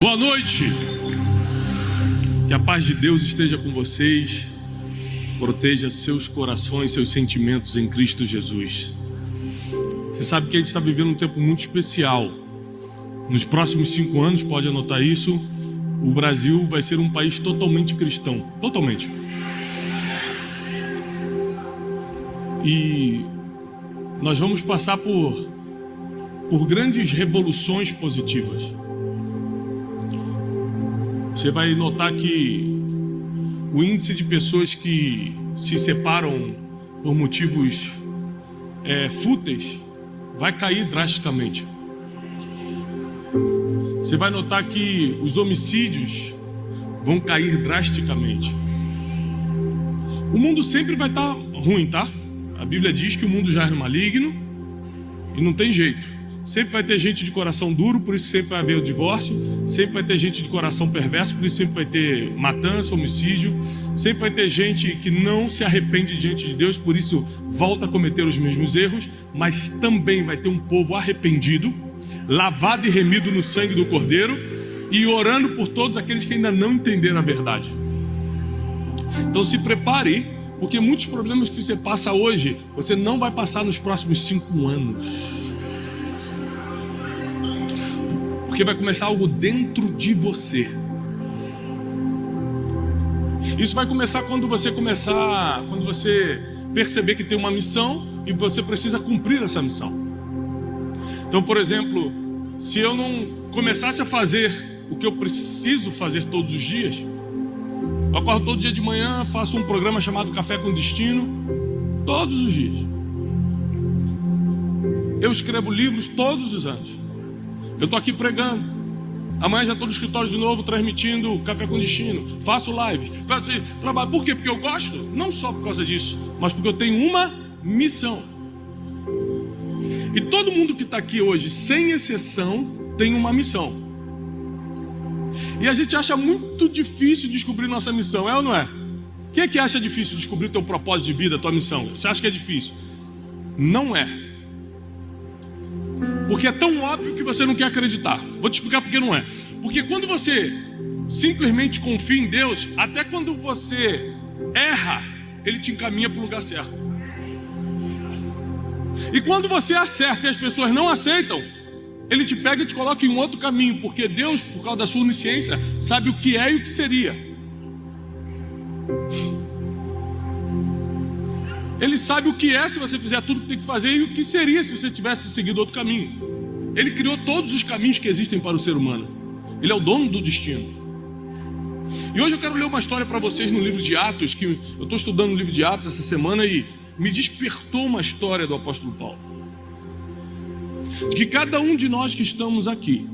Boa noite, que a paz de Deus esteja com vocês, proteja seus corações, seus sentimentos em Cristo Jesus. Você sabe que a gente está vivendo um tempo muito especial. Nos próximos 5 anos, pode anotar isso, o Brasil vai ser um país totalmente cristão, totalmente. E nós vamos passar por grandes revoluções positivas. Você vai notar que o índice de pessoas que se separam por motivos fúteis vai cair drasticamente. Você vai notar que os homicídios vão cair drasticamente. O mundo sempre vai estar ruim, tá? A Bíblia diz que o mundo já é maligno e não tem jeito. Sempre vai ter gente de coração duro, por isso sempre vai haver o divórcio. Sempre vai ter gente de coração perverso, por isso sempre vai ter matança, homicídio. Sempre vai ter gente que não se arrepende diante de Deus, por isso volta a cometer os mesmos erros. Mas também vai ter um povo arrependido, lavado e remido no sangue do Cordeiro, e orando por todos aqueles que ainda não entenderam a verdade. Então se prepare, porque muitos problemas que você passa hoje, você não vai passar nos próximos 5 anos. Porque vai começar algo dentro de você. Isso vai começar quando você perceber que tem uma missão e você precisa cumprir essa missão. Então, por exemplo, se eu não começasse a fazer o que eu preciso fazer todos os dias, eu acordo todo dia de manhã, faço um programa chamado Café com Destino, todos os dias. Eu escrevo livros todos os anos. Eu estou aqui pregando. Amanhã já estou no escritório de novo, transmitindo Café com Destino. Faço lives, faço trabalho. Por quê? Porque eu gosto? Não só por causa disso, mas porque eu tenho uma missão. E todo mundo que está aqui hoje, sem exceção, tem uma missão. E a gente acha muito difícil descobrir nossa missão, é ou não é? Quem é que acha difícil descobrir teu propósito de vida, tua missão? Você acha que é difícil? Não é. Porque é tão óbvio que você não quer acreditar. Vou te explicar por que não é. Porque quando você simplesmente confia em Deus, até quando você erra, Ele te encaminha para o lugar certo. E quando você acerta e as pessoas não aceitam, Ele te pega e te coloca em um outro caminho. Porque Deus, por causa da sua onisciência, sabe o que é e o que seria. Ele sabe o que é se você fizer tudo o que tem que fazer e o que seria se você tivesse seguido outro caminho. Ele criou todos os caminhos que existem para o ser humano. Ele é o dono do destino. E hoje eu quero ler uma história para vocês no livro de Atos, que eu estou estudando o livro de Atos essa semana e me despertou uma história do apóstolo Paulo. De que cada um de nós que estamos aqui,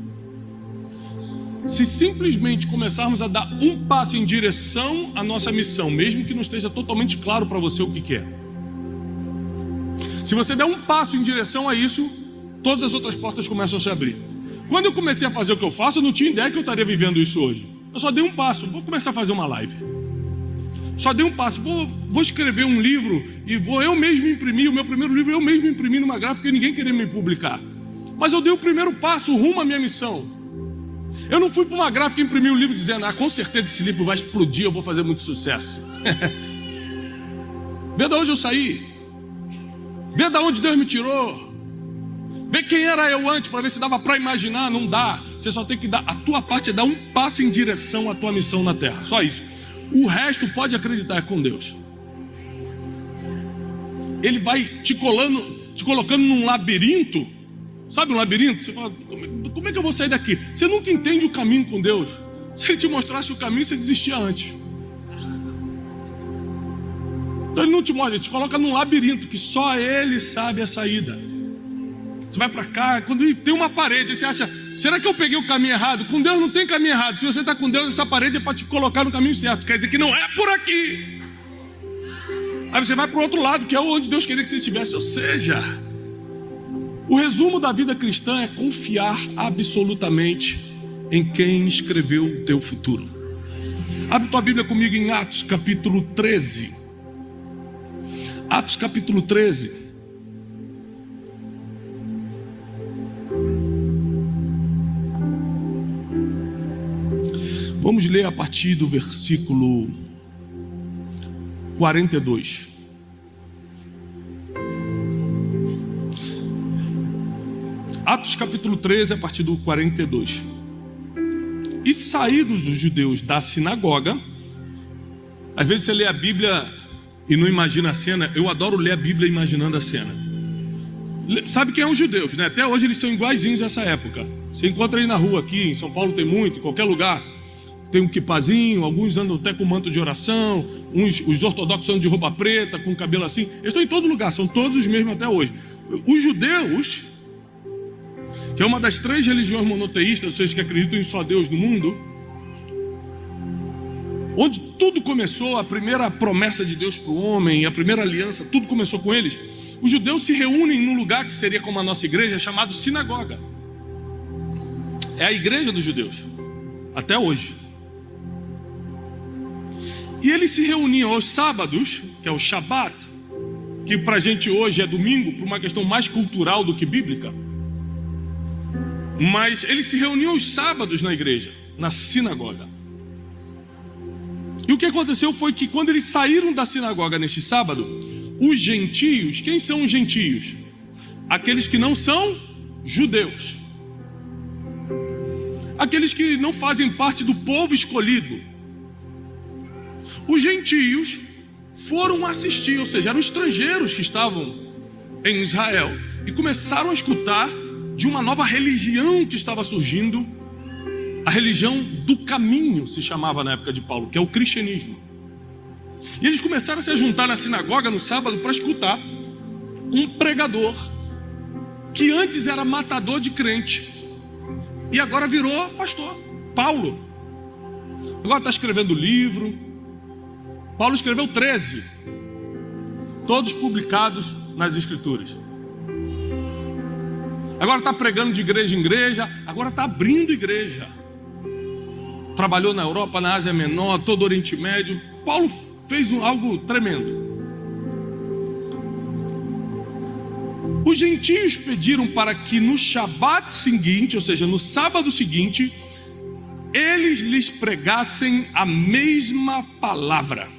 se simplesmente começarmos a dar um passo em direção à nossa missão, mesmo que não esteja totalmente claro para você o que quer, se você der um passo em direção a isso, todas as outras portas começam a se abrir. Quando eu comecei a fazer o que eu faço, eu não tinha ideia que eu estaria vivendo isso hoje. Eu só dei um passo, vou começar a fazer uma live. Só dei um passo, vou escrever um livro e vou eu mesmo imprimir. O meu primeiro livro eu mesmo imprimi numa gráfica e ninguém queria me publicar. Mas eu dei o primeiro passo rumo à minha missão. Eu não fui para uma gráfica imprimir um livro dizendo, com certeza esse livro vai explodir, eu vou fazer muito sucesso. Vê de onde eu saí. Vê de onde Deus me tirou. Vê quem era eu antes, para ver se dava para imaginar. Não dá. Você só tem que dar, a tua parte é dar um passo em direção à tua missão na terra. Só isso. O resto, pode acreditar, é com Deus. Ele vai te colocando num labirinto. Sabe um labirinto? Você fala, como é que eu vou sair daqui? Você nunca entende o caminho com Deus. Se Ele te mostrasse o caminho, você desistia antes. Então Ele não te mostra, Ele te coloca num labirinto que só Ele sabe a saída. Você vai para cá, quando tem uma parede, aí você acha, será que eu peguei o caminho errado? Com Deus não tem caminho errado. Se você está com Deus, essa parede é para te colocar no caminho certo. Quer dizer que não é por aqui. Aí você vai para o outro lado, que é onde Deus queria que você estivesse. Ou seja, o resumo da vida cristã é confiar absolutamente em quem escreveu o teu futuro. Abre tua Bíblia comigo em Atos capítulo 13. Atos capítulo 13. Vamos ler a partir do versículo 42. Atos capítulo 13, a partir do 42. E saídos os judeus da sinagoga, às vezes você lê a Bíblia e não imagina a cena. Eu adoro ler a Bíblia imaginando a cena. Sabe quem é os judeus, né? Até hoje eles são iguaizinhos nessa época. Você encontra aí na rua aqui, em São Paulo tem muito, em qualquer lugar. Tem um quipazinho, alguns andam até com manto de oração, os ortodoxos andam de roupa preta, com cabelo assim. Eles estão em todo lugar, são todos os mesmos até hoje. Os judeus, que é uma das 3 religiões monoteístas, vocês que acreditam em só Deus no mundo, onde tudo começou, a primeira promessa de Deus para o homem, a primeira aliança, tudo começou com eles. Os judeus se reúnem num lugar que seria como a nossa igreja, chamado sinagoga. É a igreja dos judeus, até hoje. E eles se reuniam aos sábados, que é o Shabat, que para a gente hoje é domingo, por uma questão mais cultural do que bíblica. Mas eles se reuniam aos sábados na igreja, na sinagoga. E o que aconteceu foi que quando eles saíram da sinagoga neste sábado, os gentios, quem são os gentios? Aqueles que não são judeus. Aqueles que não fazem parte do povo escolhido. Os gentios foram assistir, ou seja, eram estrangeiros que estavam em Israel e começaram a escutar de uma nova religião que estava surgindo, a religião do caminho, se chamava na época de Paulo, que é o cristianismo. E eles começaram a se juntar na sinagoga no sábado para escutar um pregador que antes era matador de crente e agora virou pastor, Paulo. Agora está escrevendo livro. Paulo escreveu 13, todos publicados nas Escrituras. Agora está pregando de igreja em igreja, agora está abrindo igreja. Trabalhou na Europa, na Ásia Menor, todo o Oriente Médio. Paulo fez algo tremendo. Os gentios pediram para que no Shabat seguinte, ou seja, no sábado seguinte, eles lhes pregassem a mesma palavra.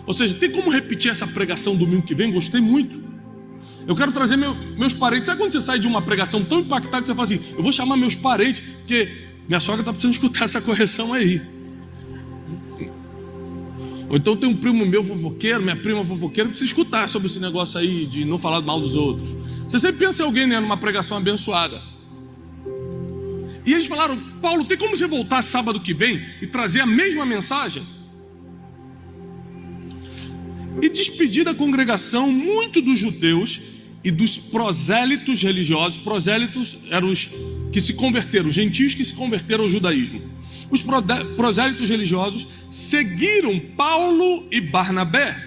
Ou seja, tem como repetir essa pregação domingo que vem? Gostei muito. Eu quero trazer meus parentes. Sabe quando você sai de uma pregação tão impactante que você fala assim, eu vou chamar meus parentes, porque minha sogra está precisando escutar essa correção aí. Ou então tem um primo meu fofoqueiro, minha prima fofoqueira, precisa escutar sobre esse negócio aí de não falar mal dos outros. Você sempre pensa em alguém, né, numa pregação abençoada. E eles falaram, Paulo, tem como você voltar sábado que vem e trazer a mesma mensagem? E despedir da congregação muito dos judeus e dos prosélitos religiosos. Prosélitos eram os que se converteram, gentios que se converteram ao judaísmo. Os prosélitos religiosos seguiram Paulo e Barnabé,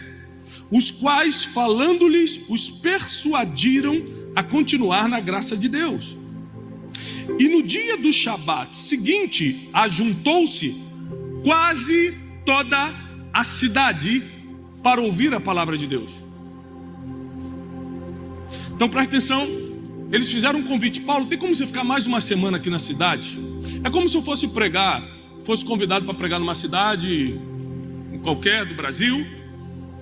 os quais, falando-lhes, os persuadiram a continuar na graça de Deus. E no dia do Shabat seguinte, ajuntou-se quase toda a cidade para ouvir a palavra de Deus. Então preste atenção, eles fizeram um convite. Paulo, tem como você ficar mais uma semana aqui na cidade? É como se eu fosse pregar, fosse convidado para pregar numa cidade em qualquer do Brasil,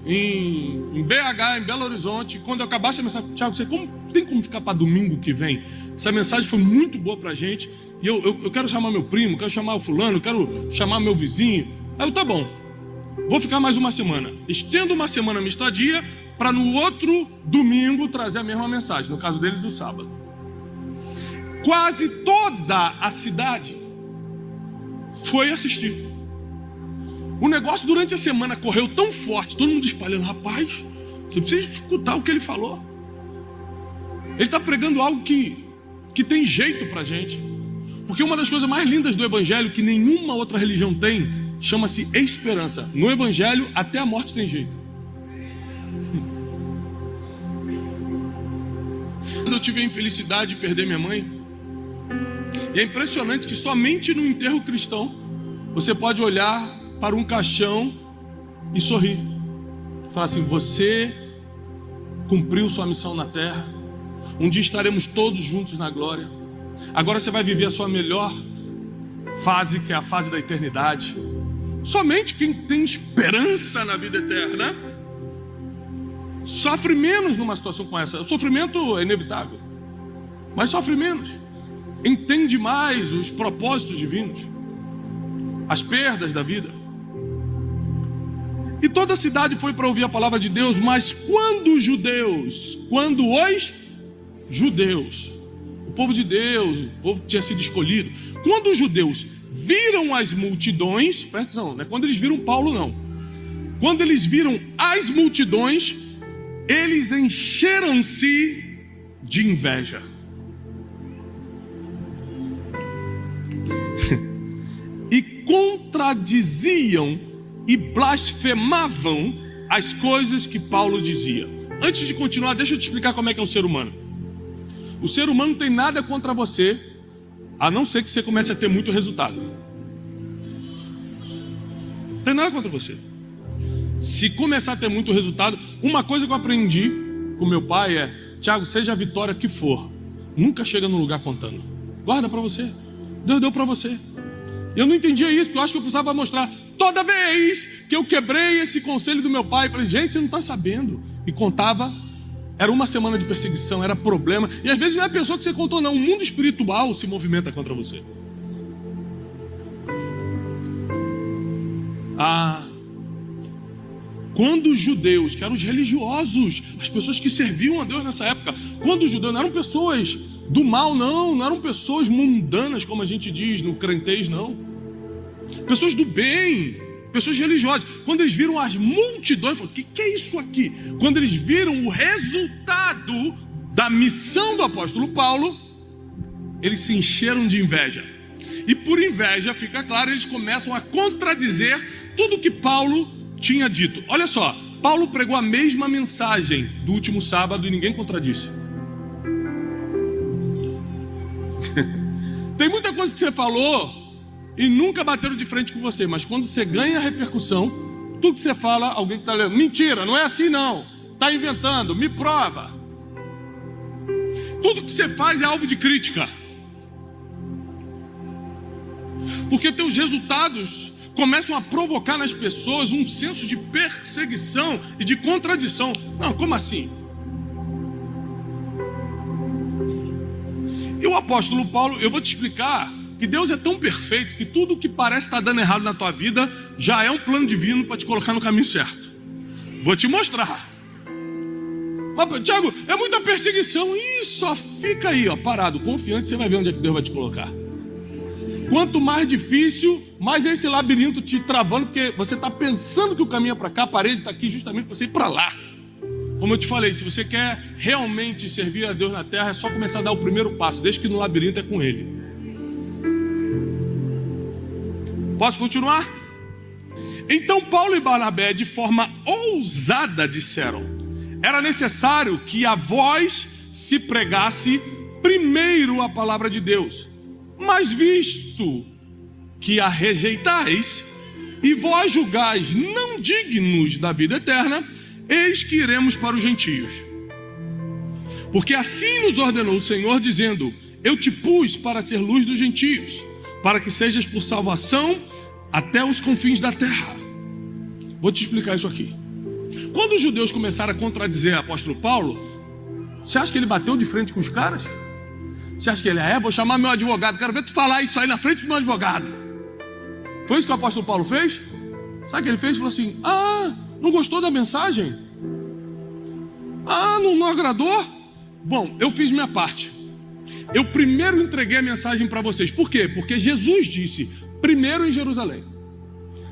em BH, em Belo Horizonte. Quando eu acabasse a mensagem, Tiago, você tem como ficar para domingo que vem? Essa mensagem foi muito boa para a gente, e eu quero chamar meu primo, quero chamar o fulano, quero chamar meu vizinho. Aí eu, tá bom, vou ficar mais uma semana. Estendo uma semana minha estadia, para no outro domingo trazer a mesma mensagem, no caso deles o sábado. Quase toda a cidade foi assistir. O negócio durante a semana correu tão forte, todo mundo espalhando, rapaz, você precisa escutar o que ele falou. Ele está pregando algo que tem jeito para a gente. Porque uma das coisas mais lindas do Evangelho, que nenhuma outra religião tem, chama-se esperança. No Evangelho, até a morte tem jeito. Quando eu tive a infelicidade de perder minha mãe, e é impressionante que somente no enterro cristão você pode olhar para um caixão e sorrir. Falar assim, você cumpriu sua missão na terra, um dia estaremos todos juntos na glória. Agora você vai viver a sua melhor fase, que é a fase da eternidade. Somente quem tem esperança na vida eterna sofre menos numa situação como essa. O sofrimento é inevitável, mas sofre menos. Entende mais os propósitos divinos, as perdas da vida. E toda a cidade foi para ouvir a palavra de Deus, mas quando os judeus, o povo de Deus, o povo que tinha sido escolhido, quando os judeus viram as multidões, presta atenção, não é quando eles viram Paulo não, quando eles viram as multidões, eles encheram-se de inveja. E contradiziam e blasfemavam as coisas que Paulo dizia. Antes de continuar, deixa eu te explicar como é que é o ser humano. O ser humano não tem nada contra você, a não ser que você comece a ter muito resultado. Não tem nada contra você. Se começar a ter muito resultado, uma coisa que eu aprendi com meu pai é: Tiago, seja a vitória que for, nunca chega num lugar contando. Guarda para você. Deus deu para você. Eu não entendia isso, porque eu acho que eu precisava mostrar. Toda vez que eu quebrei esse conselho do meu pai, falei: gente, você não está sabendo. E contava, era uma semana de perseguição, era problema. E às vezes não é a pessoa que você contou não, o mundo espiritual se movimenta contra você. Quando os judeus, que eram os religiosos, as pessoas que serviam a Deus nessa época, quando os judeus não eram pessoas do mal, não eram pessoas mundanas, como a gente diz no crentez, não. Pessoas do bem, pessoas religiosas. Quando eles viram as multidões, falaram: o que é isso aqui? Quando eles viram o resultado da missão do apóstolo Paulo, eles se encheram de inveja. E por inveja, fica claro, eles começam a contradizer tudo que Paulo tinha dito. Olha só, Paulo pregou a mesma mensagem do último sábado e ninguém contradisse. Tem muita coisa que você falou e nunca bateram de frente com você, mas quando você ganha repercussão, tudo que você fala, alguém que está lendo: mentira, não é assim não, está inventando, me prova. Tudo que você faz é alvo de crítica, porque teus resultados começam a provocar nas pessoas um senso de perseguição e de contradição. Não, como assim? E o apóstolo Paulo, eu vou te explicar que Deus é tão perfeito que tudo que parece estar dando errado na tua vida já é um plano divino para te colocar no caminho certo. Vou te mostrar. Mas, Tiago, é muita perseguição. Ih, só fica aí, ó, parado, confiante, você vai ver onde é que Deus vai te colocar. Quanto mais difícil, mais é esse labirinto te travando, porque você está pensando que o caminho é para cá, a parede está aqui justamente para você ir para lá. Como eu te falei, se você quer realmente servir a Deus na terra, é só começar a dar o primeiro passo, desde que no labirinto é com Ele. Posso continuar? Então Paulo e Barnabé, de forma ousada, disseram: era necessário que a vós se pregasse primeiro a palavra de Deus. Mas visto que a rejeitais e vós julgais não dignos da vida eterna, eis que iremos para os gentios. Porque assim nos ordenou o Senhor, dizendo: eu te pus para ser luz dos gentios, para que sejas por salvação até os confins da terra. Vou te explicar isso aqui. Quando os judeus começaram a contradizer o apóstolo Paulo, você acha que ele bateu de frente com os caras? Você acha que ele vou chamar meu advogado, quero ver tu falar isso aí na frente do meu advogado. Foi isso que o apóstolo Paulo fez? Sabe o que ele fez? Ele falou assim: não gostou da mensagem? Não agradou? Bom, eu fiz minha parte. Eu primeiro entreguei a mensagem para vocês. Por quê? Porque Jesus disse: primeiro em Jerusalém,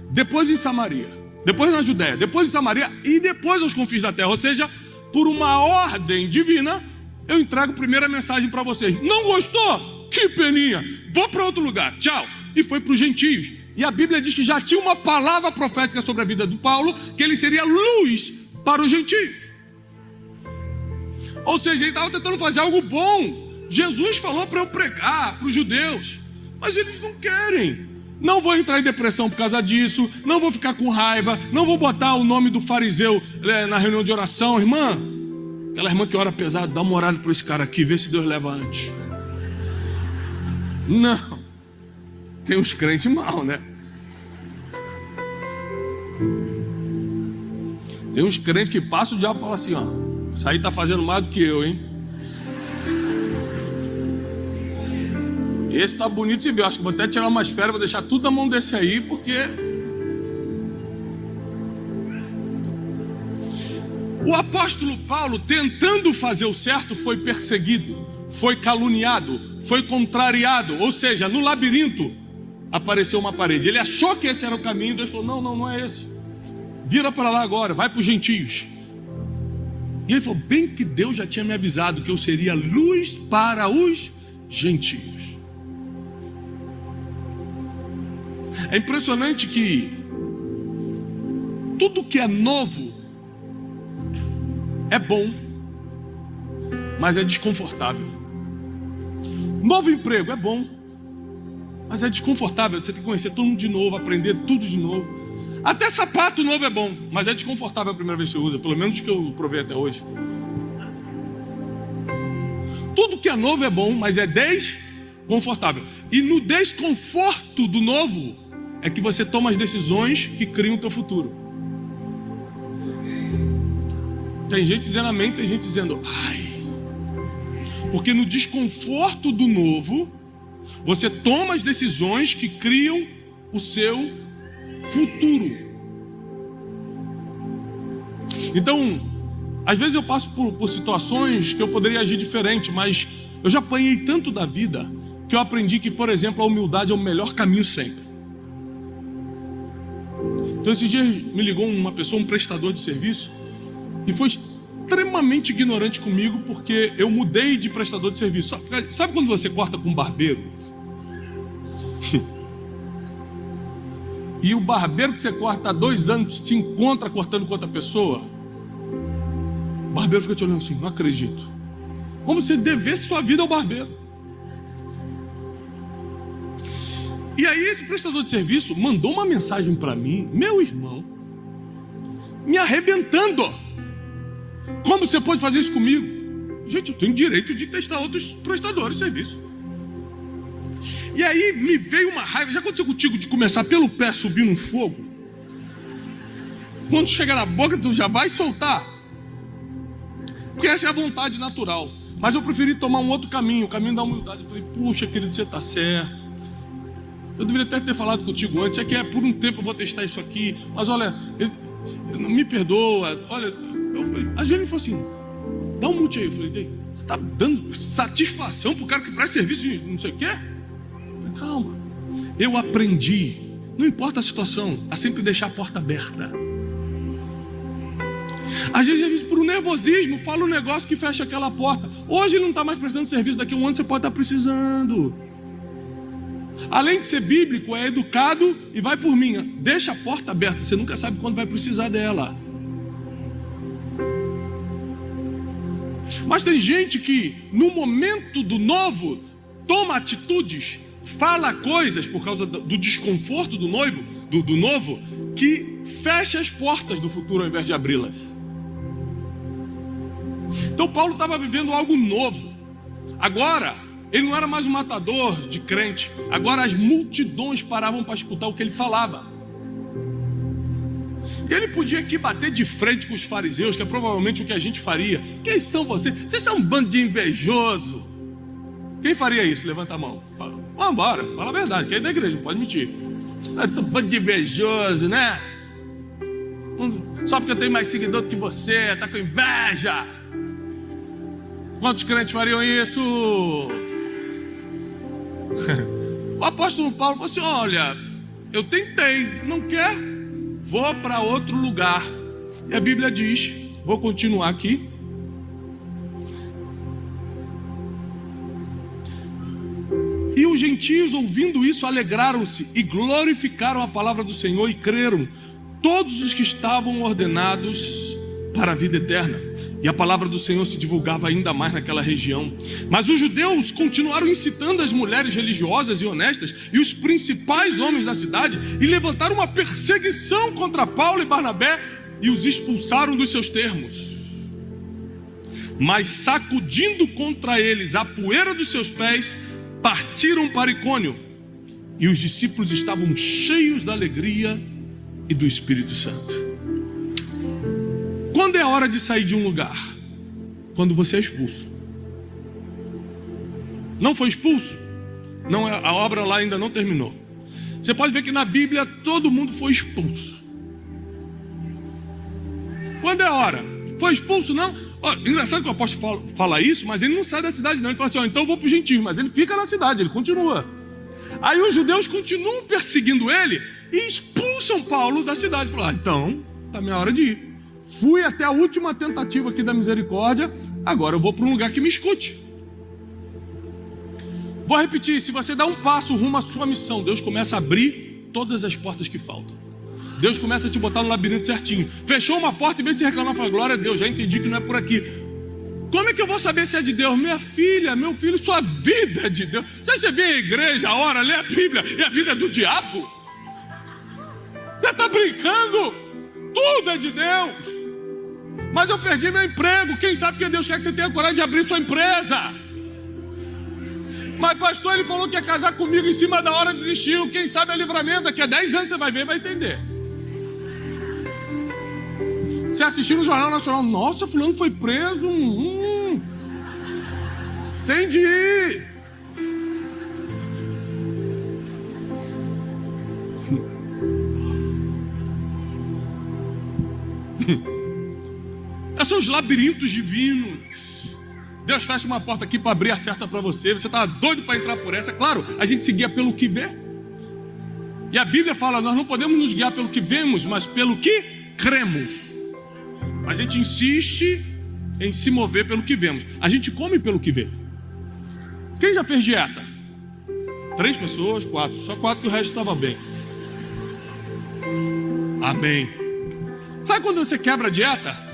depois em Samaria, depois na Judéia, depois em Samaria e depois aos confins da terra. Ou seja, por uma ordem divina, eu entrego primeiro a mensagem para vocês. Não gostou? Que peninha, vou para outro lugar, tchau. E foi para os gentios. E a Bíblia diz que já tinha uma palavra profética sobre a vida do Paulo, que ele seria luz para os gentios. Ou seja, ele estava tentando fazer algo bom. Jesus falou para eu pregar para os judeus, mas eles não querem. Não vou entrar em depressão por causa disso, não vou ficar com raiva, não vou botar o nome do fariseu na reunião de oração. Irmã, aquela irmã que ora pesado, dá uma olhada para esse cara aqui, vê se Deus leva antes. Não. tem uns crentes mal, né? Tem uns crentes que passam, o diabo fala assim, ó, isso aí tá fazendo mais do que eu, hein? Esse tá bonito de ver, acho que vou até tirar umas férias, vou deixar tudo na mão desse aí, porque... O apóstolo Paulo, tentando fazer o certo, foi perseguido, foi caluniado, foi contrariado, ou seja, no labirinto apareceu uma parede. Ele achou que esse era o caminho, Deus falou, não é esse. Vira para lá agora, vai para os gentios. E ele falou, bem que Deus já tinha me avisado que eu seria luz para os gentios. É impressionante que tudo que é novo é bom, mas é desconfortável. Novo emprego é bom, mas é desconfortável. Você tem que conhecer todo mundo de novo, aprender tudo de novo. Até sapato novo é bom, mas é desconfortável a primeira vez que você usa, pelo menos que eu provei até hoje. Tudo que é novo é bom, mas é desconfortável. E no desconforto do novo é que você toma as decisões que criam o teu futuro. Tem gente dizendo amém, tem gente dizendo ai. Porque no desconforto do novo, você toma as decisões que criam o seu futuro. Então, às vezes eu passo por situações que eu poderia agir diferente, mas eu já apanhei tanto da vida que eu aprendi que, por exemplo, a humildade é o melhor caminho sempre. Então, esse dia me ligou uma pessoa, um prestador de serviço, e foi extremamente ignorante comigo porque eu mudei de prestador de serviço. Sabe quando você corta com um barbeiro? E o barbeiro que você corta há 2 anos te encontra cortando com outra pessoa? O barbeiro fica te olhando assim, não acredito. Como se devesse sua vida ao barbeiro. E aí esse prestador de serviço mandou uma mensagem para mim, meu irmão, me arrebentando. Como você pode fazer isso comigo? Gente, eu tenho direito de testar outros prestadores de serviço. E aí me veio uma raiva. Já aconteceu contigo de começar pelo pé subir num fogo? Quando chegar na boca, tu já vai soltar. Porque essa é a vontade natural. Mas eu preferi tomar um outro caminho, o caminho da humildade. Eu falei, puxa, querido, você está certo. Eu deveria até ter falado contigo antes. É que por um tempo eu vou testar isso aqui. Mas olha, me perdoa. Olha, a Jenny falou assim, dá um mute aí. Eu falei, você está dando satisfação para o cara que presta serviço de não sei o quê? Eu falei, calma. Eu aprendi, não importa a situação, a sempre deixar a porta aberta. Às vezes, por um nervosismo, fala um negócio que fecha aquela porta. Hoje ele não está mais prestando serviço, daqui a um ano você pode estar precisando. Além de ser bíblico, é educado e vai por mim. Deixa a porta aberta, você nunca sabe quando vai precisar dela. Mas tem gente que, no momento do novo, toma atitudes, fala coisas por causa do desconforto do noivo, do novo, que fecha as portas do futuro ao invés de abri-las. Então Paulo estava vivendo algo novo. Agora, ele não era mais um matador de crente. Agora as multidões paravam para escutar o que ele falava. E ele podia aqui bater de frente com os fariseus, que é provavelmente o que a gente faria. Quem são vocês? Vocês são um bando de invejoso. Quem faria isso? Levanta a mão. Fala, vamos embora, fala a verdade, que é da igreja, não pode mentir. Um bando de invejoso, né? Só porque eu tenho mais seguidor do que você, tá com inveja. Quantos crentes fariam isso? O apóstolo Paulo falou assim, olha, eu tentei, não quer? Vou para outro lugar. E a Bíblia diz, vou continuar aqui. E os gentios, ouvindo isso, alegraram-se e glorificaram a palavra do Senhor e creram todos os que estavam ordenados para a vida eterna. E a palavra do Senhor se divulgava ainda mais naquela região. Mas os judeus continuaram incitando as mulheres religiosas e honestas e os principais homens da cidade e levantaram uma perseguição contra Paulo e Barnabé e os expulsaram dos seus termos. Mas sacudindo contra eles a poeira dos seus pés, partiram para Icônio. e os discípulos estavam cheios da alegria e do Espírito Santo. Quando é hora de sair de um lugar? Quando você é expulso. Não foi expulso? Não, a obra lá ainda não terminou. Você pode ver que na Bíblia todo mundo foi expulso. Quando é hora? Foi expulso, não? Engraçado que o apóstolo fala isso, mas ele não sai da cidade não. Ele fala assim, então eu vou para os gentios. Mas ele fica na cidade, ele continua. Aí os judeus continuam perseguindo ele e expulsam Paulo da cidade. Falaram, então está minha hora de ir. Fui até a última tentativa aqui da misericórdia, agora eu vou para um lugar que me escute. Vou repetir, se você dá um passo rumo à sua missão, Deus começa a abrir todas as portas que faltam. Deus começa a te botar no labirinto certinho. Fechou uma porta, em vez de reclamar, fala, glória a Deus, já entendi que não é por aqui. Como é que eu vou saber se é de Deus? Minha filha, meu filho, sua vida é de Deus. Você vem à igreja, ora, lê a Bíblia, e a vida é do diabo? Você está brincando? Tudo é de Deus. Mas eu perdi meu emprego. Quem sabe que Deus quer que você tenha coragem de abrir sua empresa? Mas pastor, ele falou que ia casar comigo, em cima da hora desistiu. Quem sabe é livramento, daqui a 10 anos você vai ver e vai entender. Você assistiu no Jornal Nacional, nossa, fulano foi preso. Entendi. Esses são os labirintos divinos. Deus fecha uma porta aqui para abrir a certa para você. Você está doido para entrar por essa. Claro, a gente se guia pelo que vê. E a Bíblia fala, nós não podemos nos guiar pelo que vemos, mas pelo que cremos. A gente insiste em se mover pelo que vemos. A gente come pelo que vê. Quem já fez dieta? 3 pessoas, 4. Só 4 que o resto estava bem. Amém. Sabe quando você quebra a dieta?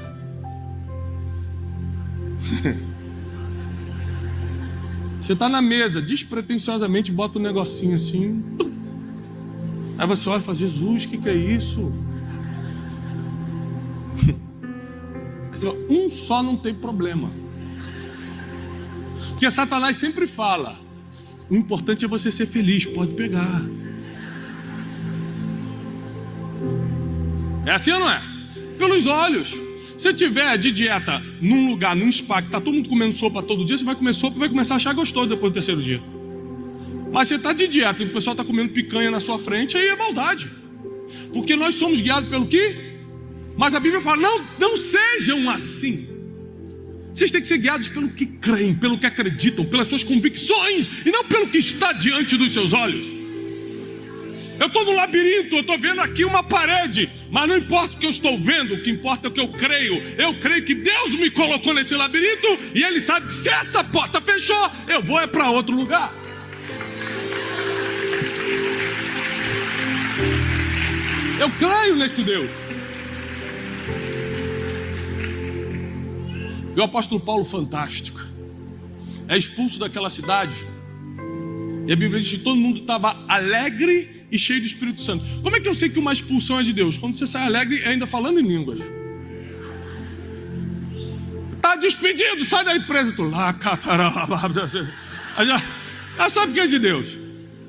Você está na mesa, despretensiosamente bota um negocinho assim. Aí você olha e fala, Jesus, o que é isso? Aí você fala, um só não tem problema. Porque Satanás sempre fala, o importante é você ser feliz, pode pegar. É assim ou não é? Pelos olhos. Se você tiver de dieta num lugar, num spa, que está todo mundo comendo sopa todo dia, você vai comer sopa e vai começar a achar gostoso depois do 3º dia. Mas você está de dieta e o pessoal está comendo picanha na sua frente, aí é maldade. Porque nós somos guiados pelo quê? Mas a Bíblia fala, não sejam assim. Vocês têm que ser guiados pelo que creem, pelo que acreditam, pelas suas convicções, e não pelo que está diante dos seus olhos. Eu estou no labirinto, eu estou vendo aqui uma parede, mas não importa o que eu estou vendo, o que importa é o que eu creio. Eu creio que Deus me colocou nesse labirinto e Ele sabe que se essa porta fechou, eu vou para outro lugar. Eu creio nesse Deus. E o apóstolo Paulo, fantástico, é expulso daquela cidade. E a Bíblia diz que todo mundo estava alegre e cheio do Espírito Santo. Como é que eu sei que uma expulsão é de Deus? Quando você sai alegre e ainda falando em línguas. Está despedido, sai da empresa. Tu lá, já sabe que é de Deus.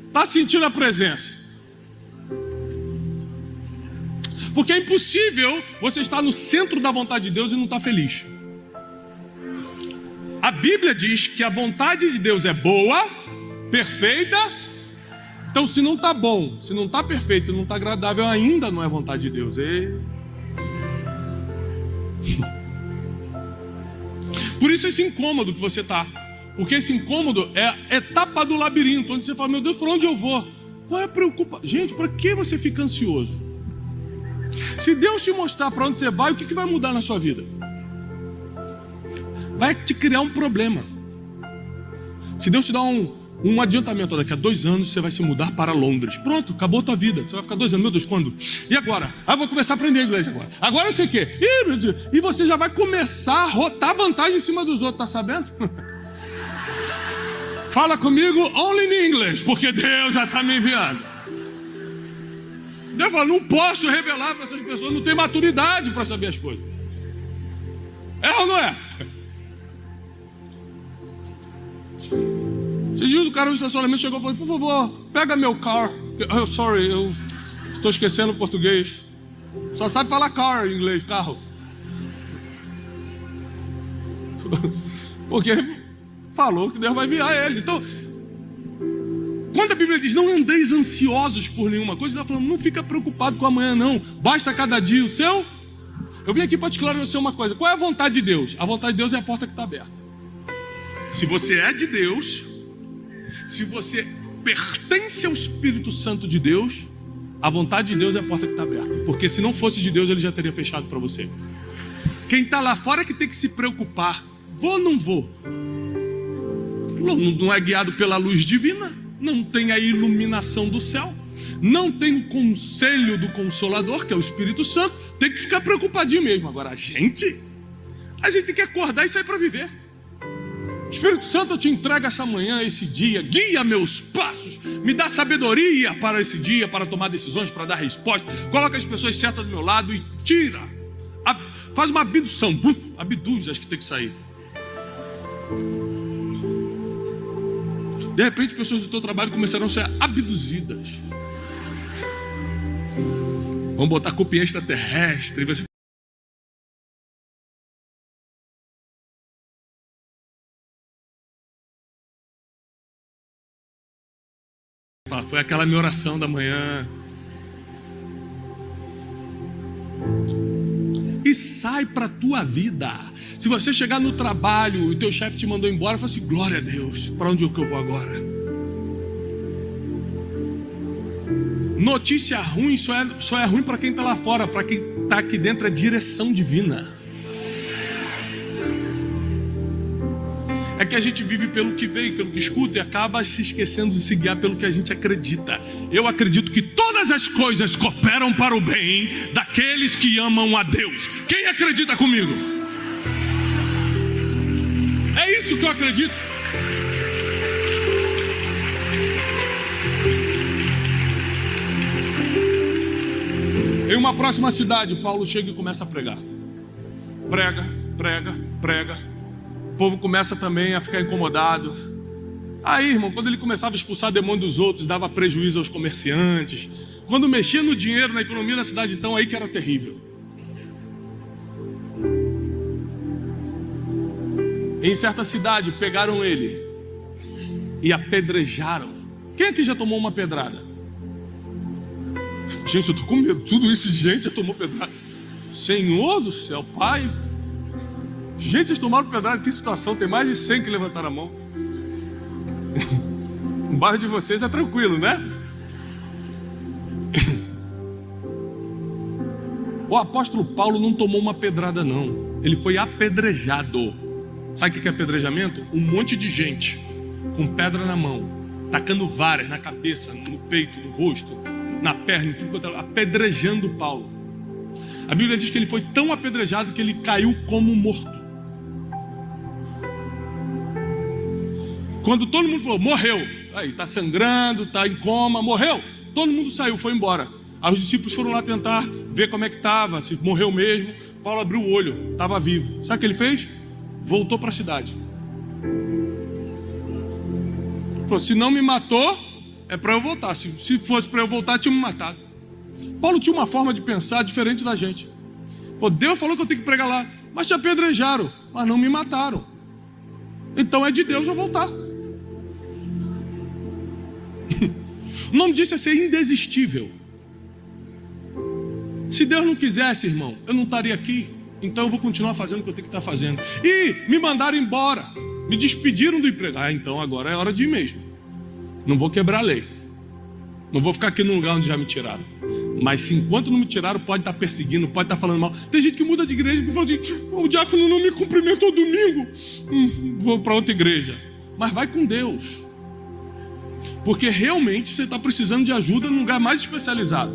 Está sentindo a presença. Porque é impossível você estar no centro da vontade de Deus e não estar feliz. A Bíblia diz que a vontade de Deus é boa, perfeita. Então, se não está bom, se não está perfeito, não está agradável, ainda não é vontade de Deus. Por isso esse incômodo que você está. Porque esse incômodo é a etapa do labirinto, onde você fala, meu Deus, para onde eu vou? Qual é a preocupação? Gente, para que você fica ansioso? Se Deus te mostrar para onde você vai, o que vai mudar na sua vida? Vai te criar um problema. Se Deus te dá um adiantamento, daqui a 2 anos você vai se mudar para Londres. Pronto, acabou a tua vida. Você vai ficar 2 anos, meu Deus, quando? E agora? Ah, vou começar a aprender inglês agora. Agora não sei o quê. Meu Deus. E você já vai começar a rotar vantagem em cima dos outros, tá sabendo? Fala comigo only in English, porque Deus já está me enviando. Deus fala, não posso revelar para essas pessoas, não tem maturidade para saber as coisas. É ou não é? Esses dias o cara no estacionamento chegou e falou: por favor, pega meu car. Oh, sorry, eu estou esquecendo o português. Só sabe falar car em inglês, carro. Porque falou que Deus vai enviar ele. Então, quando a Bíblia diz não andeis ansiosos por nenhuma coisa, está falando, não fica preocupado com amanhã não. Basta cada dia o seu. Eu vim aqui para te esclarecer uma coisa. Qual é a vontade de Deus? A vontade de Deus é a porta que está aberta. Se você é de Deus, se você pertence ao Espírito Santo de Deus, a vontade de Deus é a porta que está aberta. Porque se não fosse de Deus, ele já teria fechado para você. Quem está lá fora é que tem que se preocupar. Vou ou não vou? Não é guiado pela luz divina. Não tem a iluminação do céu. Não tem o conselho do Consolador, que é o Espírito Santo. Tem que ficar preocupadinho mesmo. Agora a gente tem que acordar e sair para viver. Espírito Santo, eu te entrego essa manhã, esse dia. Guia meus passos. Me dá sabedoria para esse dia, para tomar decisões, para dar resposta. Coloca as pessoas certas do meu lado e tira. Faz uma abdução. Abduz as que tem que sair. De repente, pessoas do teu trabalho começarão a ser abduzidas. Vamos botar culpa em extraterrestre. E você... Foi aquela minha oração da manhã. E sai para a tua vida. Se você chegar no trabalho e o teu chefe te mandou embora, fala assim, glória a Deus, para onde é que eu vou agora? Notícia ruim só é ruim para quem está lá fora. Para quem está aqui dentro é direção divina. É que a gente vive pelo que vê, pelo que escuta, e acaba se esquecendo de se guiar pelo que a gente acredita. Eu acredito que todas as coisas cooperam para o bem daqueles que amam a Deus. Quem acredita comigo? É isso que eu acredito. Em uma próxima cidade, Paulo chega e começa a pregar. Prega. O povo começa também a ficar incomodado. Aí, irmão, quando ele começava a expulsar demônio dos outros, dava prejuízo aos comerciantes. Quando mexia no dinheiro, na economia da cidade, então, aí que era terrível. Em certa cidade, pegaram ele e apedrejaram. Quem aqui já tomou uma pedrada? Gente, eu tô com medo. Tudo isso de gente já tomou pedrada. Senhor do céu, Pai. Gente, vocês tomaram pedrada, que situação. Tem mais de 100 que levantaram a mão. O bairro de vocês é tranquilo, né? O apóstolo Paulo não tomou uma pedrada, não. Ele foi apedrejado. Sabe o que é apedrejamento? Um monte de gente com pedra na mão, tacando varas na cabeça, no peito, no rosto, na perna, em tudo, apedrejando Paulo. A Bíblia diz que ele foi tão apedrejado que ele caiu como morto. Quando todo mundo falou, morreu, aí está sangrando, está em coma, morreu, todo mundo saiu, foi embora. Aí os discípulos foram lá tentar ver como é que estava, se morreu mesmo. Paulo abriu o olho, estava vivo. Sabe o que ele fez? Voltou para a cidade. Falou, se não me matou, é para eu voltar. Se fosse para eu voltar, tinha me matado. Paulo tinha uma forma de pensar diferente da gente. Falou, Deus falou que eu tenho que pregar lá, mas te apedrejaram, mas não me mataram. Então é de Deus eu voltar. O nome disso é ser indesistível. Se Deus não quisesse, irmão, eu não estaria aqui. Então eu vou continuar fazendo o que eu tenho que estar fazendo. E me mandaram embora, me despediram do emprego. Então agora é hora de ir mesmo. Não vou quebrar a lei. Não vou ficar aqui no lugar onde já me tiraram. Mas se enquanto não me tiraram, pode estar perseguindo, pode estar falando mal. Tem gente que muda de igreja e fala assim, o diácono não me cumprimentou domingo, vou para outra igreja. Mas vai com Deus. Porque realmente você está precisando de ajuda num lugar mais especializado.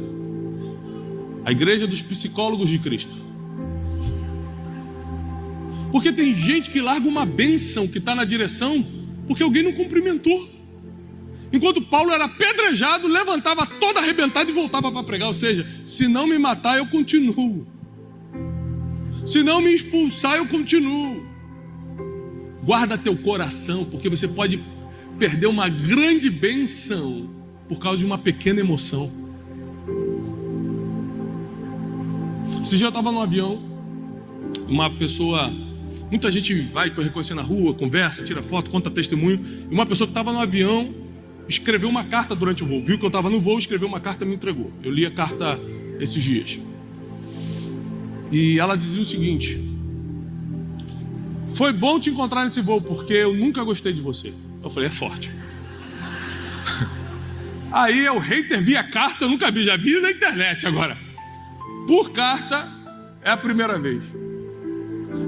A igreja dos psicólogos de Cristo. Porque tem gente que larga uma bênção que está na direção porque alguém não cumprimentou. Enquanto Paulo era apedrejado, levantava todo arrebentado e voltava para pregar. Ou seja, se não me matar, eu continuo. Se não me expulsar, eu continuo. Guarda teu coração, porque você pode perder uma grande bênção por causa de uma pequena emoção. Esse dia eu estava no avião, uma pessoa, muita gente vai reconhecer na rua, conversa, tira foto, conta testemunho, e uma pessoa que estava no avião escreveu uma carta durante o voo, viu que eu estava no voo, escreveu uma carta e me entregou. Eu li a carta esses dias. E ela dizia o seguinte: foi bom te encontrar nesse voo, porque eu nunca gostei de você. Eu falei, é forte. Aí o hater via carta, eu nunca vi, já vi na internet agora. Por carta, é a primeira vez.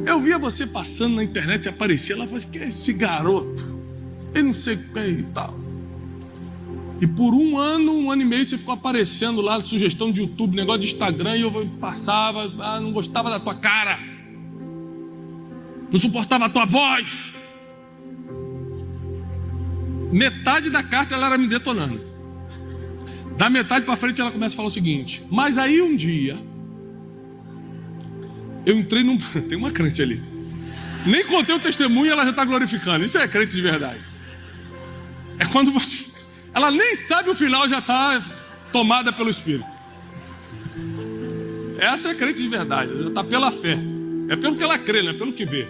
Eu via você passando na internet e aparecia, ela falou, que é esse garoto? Eu não sei o que e tal. E por um ano e meio, você ficou aparecendo lá, sugestão de YouTube, negócio de Instagram, e eu passava, não gostava da tua cara, não suportava a tua voz. Metade da carta ela era me detonando. Da metade para frente ela começa a falar o seguinte: mas aí um dia eu entrei num... Tem uma crente ali. Nem contei o testemunho e ela já está glorificando. Isso é crente de verdade. É quando você... Ela nem sabe o final, já está tomada pelo Espírito. Essa é crente de verdade. Já está pela fé. É pelo que ela crê, não é pelo que vê.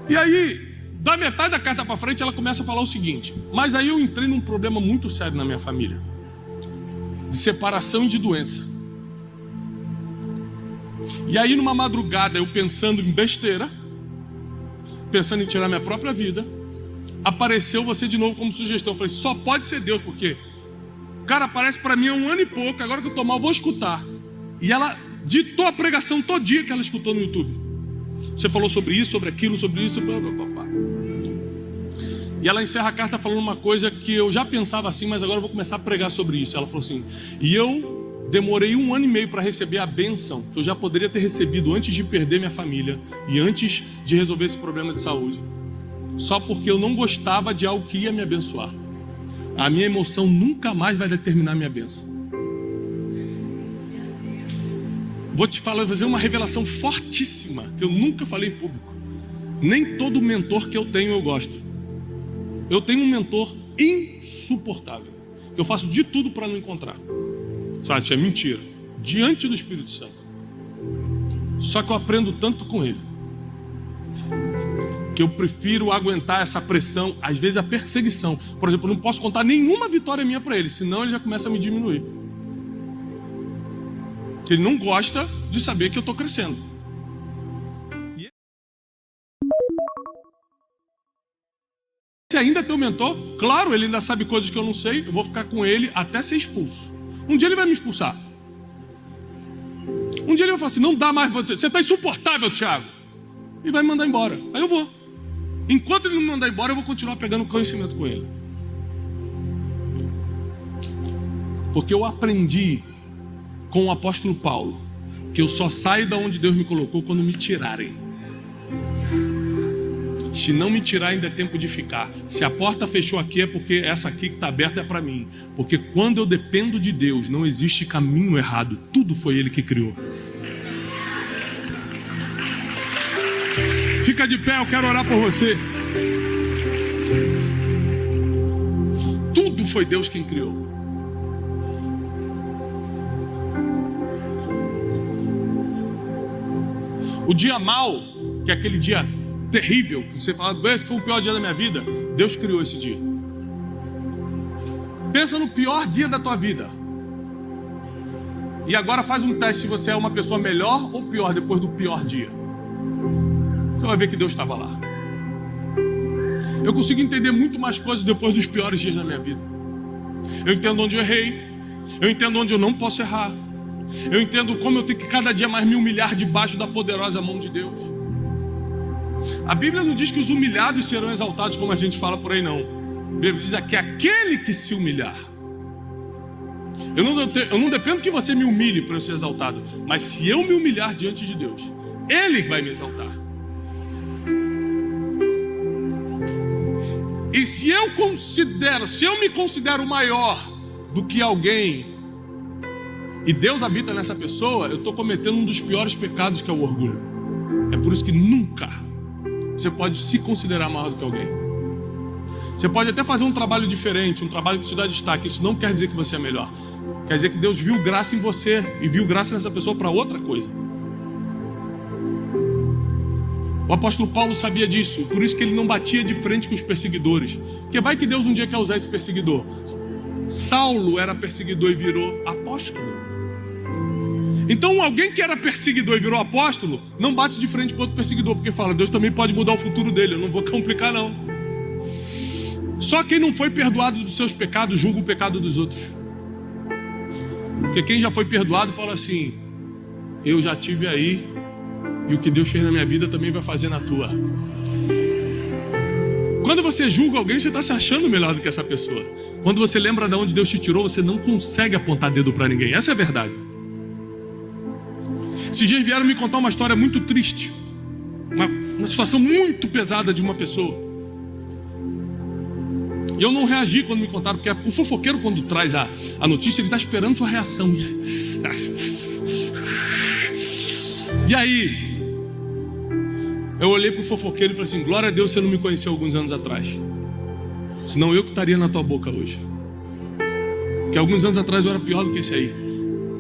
E aí, da metade da carta para frente, ela começa a falar o seguinte: mas aí eu entrei num problema muito sério na minha família, de separação e de doença. E aí numa madrugada, eu pensando em besteira, pensando em tirar minha própria vida, apareceu você de novo como sugestão. Eu falei, só pode ser Deus, porque cara, aparece para mim há 1 ano e pouco, agora que eu tô mal, eu vou escutar. E ela ditou a pregação todinha que ela escutou no YouTube. Você falou sobre isso, sobre aquilo, sobre isso, blá, blá, blá, blá. E ela encerra a carta falando uma coisa que eu já pensava assim, mas agora eu vou começar a pregar sobre isso. Ela falou assim: e eu demorei 1 ano e meio para receber a bênção que eu já poderia ter recebido antes de perder minha família e antes de resolver esse problema de saúde, só porque eu não gostava de algo que ia me abençoar. A minha emoção nunca mais vai determinar a minha bênção. Vou te falar, vou fazer uma revelação fortíssima que eu nunca falei em público. Nem todo mentor que eu tenho eu gosto. Eu tenho um mentor insuportável. Eu faço de tudo para não encontrar. Sabe, é mentira. Diante do Espírito Santo. Só que eu aprendo tanto com ele, que eu prefiro aguentar essa pressão, às vezes a perseguição. Por exemplo, eu não posso contar nenhuma vitória minha para ele, senão ele já começa a me diminuir. Ele não gosta de saber que eu estou crescendo. Se ainda é teu mentor, claro, ele ainda sabe coisas que eu não sei, eu vou ficar com ele até ser expulso. Um dia ele vai me expulsar. Um dia ele vai falar assim, não dá mais, você está insuportável, Thiago. E vai me mandar embora. Aí eu vou. Enquanto ele não me mandar embora, eu vou continuar pegando conhecimento com ele. Porque eu aprendi com o apóstolo Paulo que eu só saio da onde Deus me colocou quando me tirarem. Se não me tirar, ainda é tempo de ficar. Se a porta fechou aqui, é porque essa aqui que está aberta é para mim. Porque quando eu dependo de Deus, não existe caminho errado. Tudo foi Ele que criou. Fica de pé, eu quero orar por você. Tudo foi Deus quem criou. O dia mau, que é aquele dia terrível, que você fala, esse foi o pior dia da minha vida, Deus criou esse dia. Pensa no pior dia da tua vida. E agora faz um teste se você é uma pessoa melhor ou pior depois do pior dia. Você vai ver que Deus estava lá. Eu consigo entender muito mais coisas depois dos piores dias da minha vida. Eu entendo onde eu errei. Eu entendo onde eu não posso errar. Eu entendo como eu tenho que cada dia mais me humilhar debaixo da poderosa mão de Deus. A Bíblia não diz que os humilhados serão exaltados, como a gente fala por aí, não. A Bíblia diz aqui, aquele que se humilhar. Eu não dependo que você me humilhe para eu ser exaltado, mas se eu me humilhar diante de Deus, Ele vai me exaltar. E se eu me considero maior do que alguém, e Deus habita nessa pessoa, eu estou cometendo um dos piores pecados, que é o orgulho. É por isso que nunca você pode se considerar maior do que alguém. Você pode até fazer um trabalho diferente, um trabalho que te dá destaque. Isso não quer dizer que você é melhor. Quer dizer que Deus viu graça em você e viu graça nessa pessoa para outra coisa. O apóstolo Paulo sabia disso, por isso que ele não batia de frente com os perseguidores. Porque vai que Deus um dia quer usar esse perseguidor. Saulo era perseguidor e virou apóstolo. Então alguém que era perseguidor e virou apóstolo, não bate de frente com outro perseguidor, porque fala, Deus também pode mudar o futuro dele, eu não vou complicar não. Só quem não foi perdoado dos seus pecados, julga o pecado dos outros. Porque quem já foi perdoado fala assim, eu já tive aí, e o que Deus fez na minha vida também vai fazer na tua. Quando você julga alguém, você está se achando melhor do que essa pessoa. Quando você lembra de onde Deus te tirou, você não consegue apontar dedo para ninguém. Essa é a verdade. Esses dias vieram me contar uma história muito triste, uma situação muito pesada de uma pessoa. E eu não reagi quando me contaram, porque o fofoqueiro, quando traz a notícia, ele está esperando sua reação. E aí, eu olhei para o fofoqueiro e falei assim, glória a Deus, você não me conheceu alguns anos atrás. Senão eu que estaria na tua boca hoje. Porque alguns anos atrás eu era pior do que esse aí.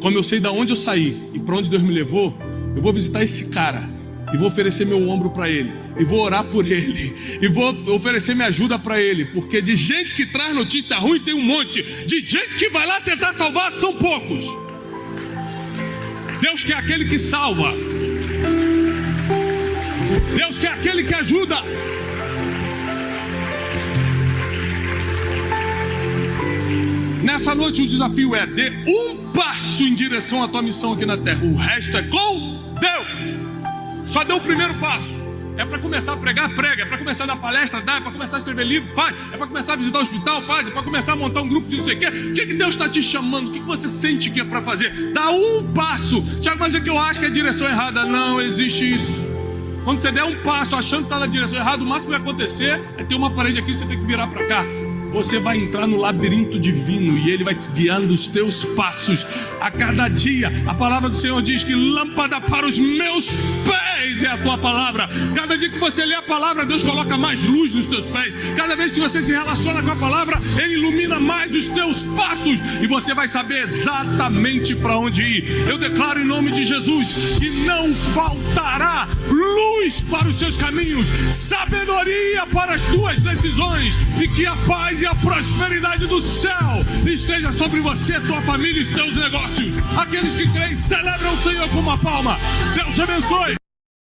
Como eu sei de onde eu saí e para onde Deus me levou, eu vou visitar esse cara e vou oferecer meu ombro para ele, e vou orar por ele, e vou oferecer minha ajuda para ele, porque de gente que traz notícia ruim tem um monte, de gente que vai lá tentar salvar são poucos. Deus quer aquele que salva, Deus quer aquele que ajuda. Nessa noite o desafio é: dê um passo em direção à tua missão aqui na terra. O resto é com Deus. Só dê o primeiro passo. É para começar a pregar, prega. É para começar a dar palestra, dá. É para começar a escrever livro, faz. É para começar a visitar o hospital, faz. É para começar a montar um grupo de não sei o quê. O que Deus está te chamando? O que você sente que é para fazer? Dá um passo. Tiago, mas é que eu acho que é a direção errada. Não existe isso. Quando você der um passo achando que está na direção errada, o máximo que vai acontecer é ter uma parede aqui e você tem que virar para cá. Você vai entrar no labirinto divino e Ele vai te guiar nos teus passos a cada dia. A palavra do Senhor diz que lâmpada para os meus pés é a tua palavra. Cada dia que você lê a palavra, Deus coloca mais luz nos teus pés. Cada vez que você se relaciona com a palavra, Ele ilumina mais os teus passos e você vai saber exatamente para onde ir. Eu declaro em nome de Jesus que não faltará luz para os seus caminhos, sabedoria para as tuas decisões, e que a paz e a prosperidade do céu esteja sobre você, tua família e os teus negócios. Aqueles que creem, celebram o Senhor com uma palma. Deus abençoe.